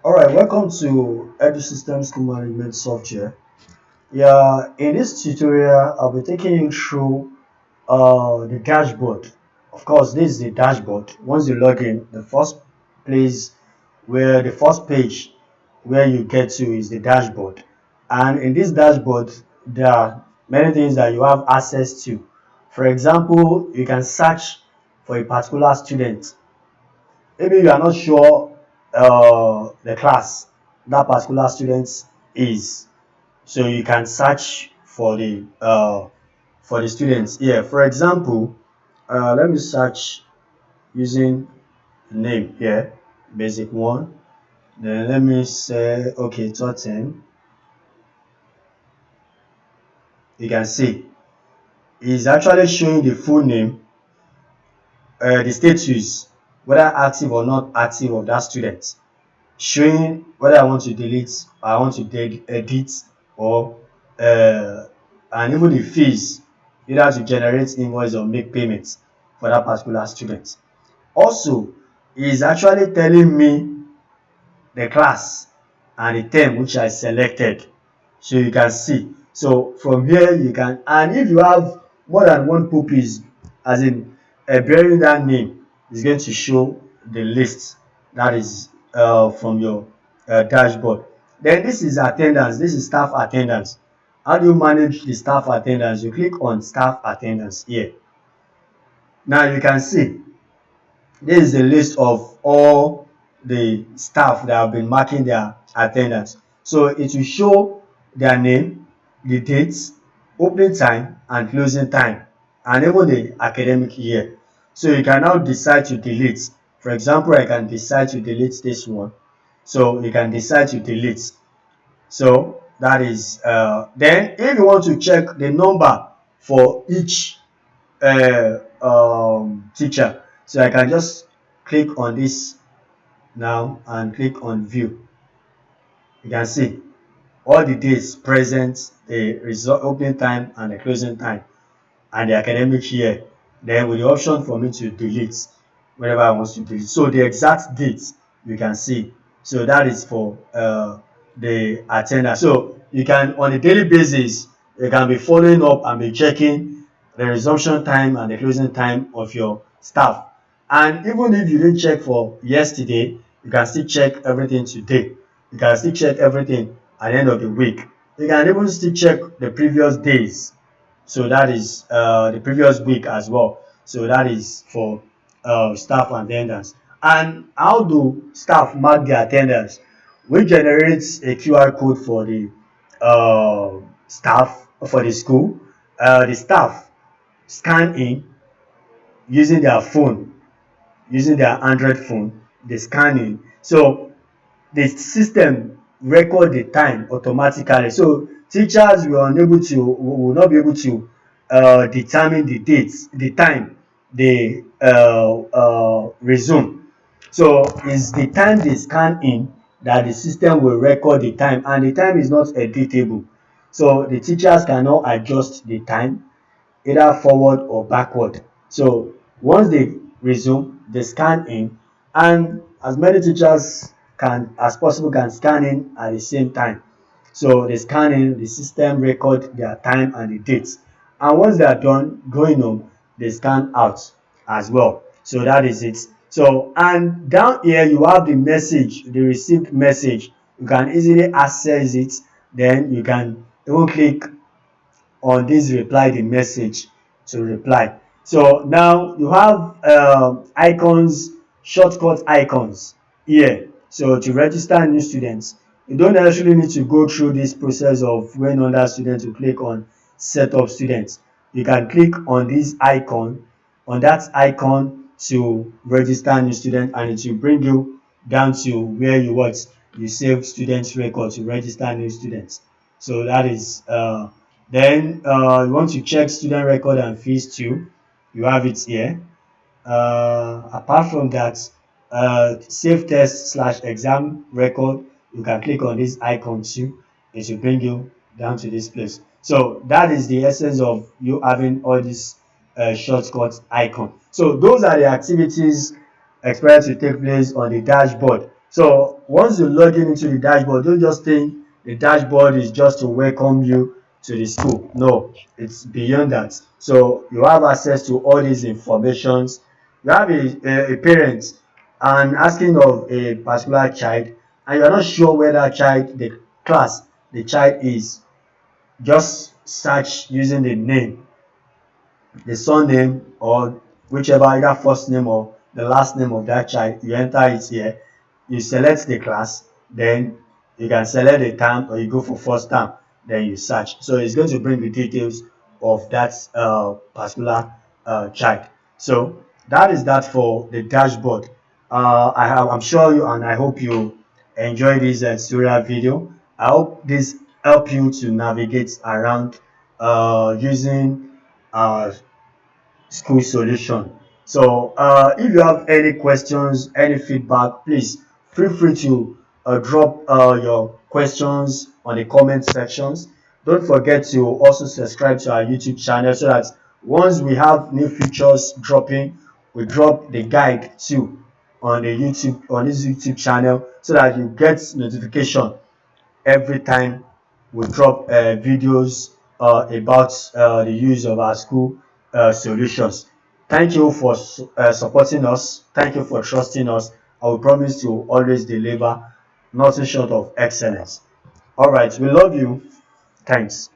All right, welcome to EDUSystems School Management Software. Yeah, in this tutorial, I'll be taking you through the dashboard. Of course, this is the dashboard. Once you log in, the first page where you get to is the dashboard. And in this dashboard, there are many things that you have access to. For example, you can search for a particular student. Maybe you are not sure the class that particular student is, so you can search for the students here. For example, let me search using name here, basic one. Then let me say okay, Totten. You can see it's actually showing the full name, the status, whether active or not active of that student, showing whether I want to delete or I want to edit, or and even the fees, either to generate invoice or make payments for that particular student. Also, e is actually telling me the class and the term which I selected, so you can see. So from here you can, and if you have more than one pupils, as in bearing that name, is going to show the list that is from your dashboard. Then this is attendance, this is staff attendance. How do you manage the staff attendance? You click on staff attendance here. Now you can see this is a list of all the staff that have been marking their attendance. So it will show their name, the dates, opening time and closing time, and even the academic year. So you can now decide to delete. For example, I can decide to delete this one. So you can decide to delete. So that is then if you want to check the number for each teacher, so I can just click on this now and click on view. You can see all the dates present, the result opening time and the closing time, and the academic year. Then with the option for me to delete whenever I want to delete, so the exact date you can see. So that is for the attendance. So you can, on a daily basis, you can be following up and be checking the resumption time and the closing time of your staff. And even if you didn't check for yesterday, you can still check everything today. You can still check everything at the end of the week. You can even still check the previous days, so that is the previous week as well. So that is for staff attendance. And how do staff mark their attendance? We generate a QR code for the staff, for the school. The staff scan in using their phone, using their Android phone. They scan in, so the system record the time automatically. So teachers will not be able to determine the dates, the time they resume. So it's the time they scan in that the system will record the time, and the time is not editable. So the teachers cannot adjust the time either forward or backward. So once they resume, they scan in, and as many teachers can as possible can scan in at the same time. So they scan in, the system record their time and the dates. And once they are done going home, they scan out as well. So that is it. So, and down here you have the message, the received message. You can easily access it. Then you can even click on this reply the message to reply. So now you have icons, shortcut icons here. So to register new students, you don't necessarily need to go through this process of when under student to click on set up students. You can click on this icon, on that icon, to register new student, and it will bring you down to where you save students record to register new students. So that is then you want to check student record and fees too, you have it here. Apart from that, save test slash exam record, you can click on this icon too. It will bring you down to this place. So that is the essence of you having all these shortcut icon. So those are the activities expected to take place on the dashboard. So once you log in into the dashboard, don't just think the dashboard is just to welcome you to the school. No, it's beyond that. So you have access to all these informations. You have a parent and asking of a particular child, and you are not sure where that child, the class the child is. Just search using the name, the surname, or whichever, either first name or the last name of that child. You enter it here, you select the class, then you can select the term, or you go for first term, then you search. So it's going to bring the details of that particular child. So that is that for the dashboard. I'm sure you, and I hope you enjoy this tutorial video. I hope this help you to navigate around using uh, school solution. So if you have any questions, any feedback, please feel free to drop your questions on the comment sections. Don't forget to also subscribe to our YouTube channel, so that once we have new features dropping, we drop the guide too on the YouTube, on this YouTube channel, so that you get notification every time we drop videos about the use of our school solutions. Thank you for supporting us. Thank you for trusting us. I will promise to always deliver nothing short of excellence. All right, we love you. Thanks.